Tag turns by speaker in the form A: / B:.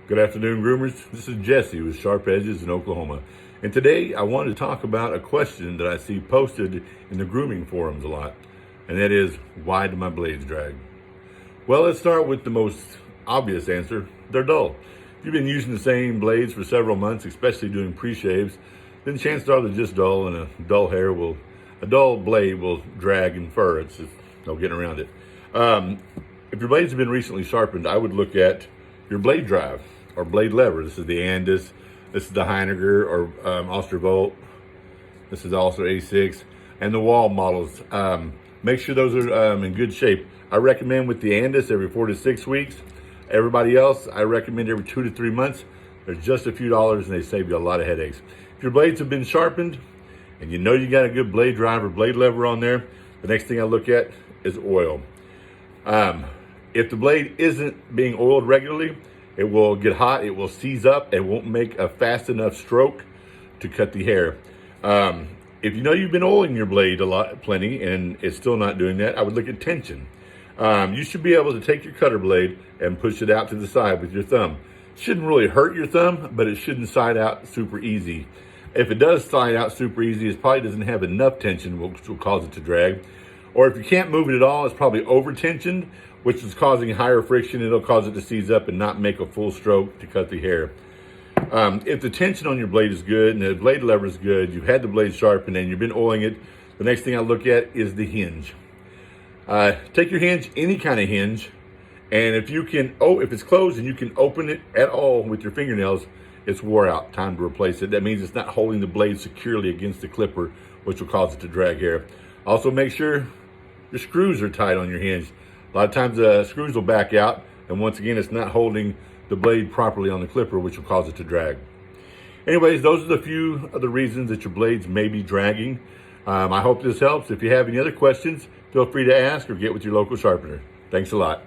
A: Good afternoon, groomers. This is Jessie with Sharp Edges in Oklahoma. And today I wanted to talk about a question that I see posted in the grooming forums a lot. And that is, why do my blades drag? Well, let's start with the most obvious answer. They're dull. If you've been using the same blades for several months, especially doing pre-shaves, then chances are they're just dull, and a dull blade will drag and fur. It's just no getting around it. If your blades have been recently sharpened, I would look at your blade drive or blade lever. This is the andis, this is the heiniger or osterbolt. This is also A6, and the wahl models. Make sure those are in good shape. I recommend with the andis every 4 to 6 weeks. Everybody else, I recommend every 2 to 3 months. They're just a few dollars and they save you a lot of headaches. If your blades have been sharpened and you know you got a good blade drive or blade lever on there, the next thing I look at is oil. If the blade isn't being oiled regularly, it will get hot, it will seize up, and won't make a fast enough stroke to cut the hair. If you know you've been oiling your blade plenty, and it's still not doing that, I would look at tension. You should be able to take your cutter blade and push it out to the side with your thumb. Shouldn't really hurt your thumb, but it shouldn't slide out super easy. If it does slide out super easy, it probably doesn't have enough tension, which will cause it to drag. Or if you can't move it at all, it's probably over-tensioned, which is causing higher friction. It'll cause it to seize up and not make a full stroke to cut the hair. If the tension on your blade is good and the blade lever is good, you've had the blade sharpened and you've been oiling it, the next thing I look at is the hinge. Take your hinge, any kind of hinge, and if it's closed and you can open it at all with your fingernails, it's wore out, time to replace it. That means it's not holding the blade securely against the clipper, which will cause it to drag hair. Also make sure your screws are tight on your hinge. A lot of times the screws will back out, and once again, it's not holding the blade properly on the clipper, which will cause it to drag. Anyways, those are the few of the reasons that your blades may be dragging. I hope this helps. If you have any other questions, feel free to ask or get with your local sharpener. Thanks a lot.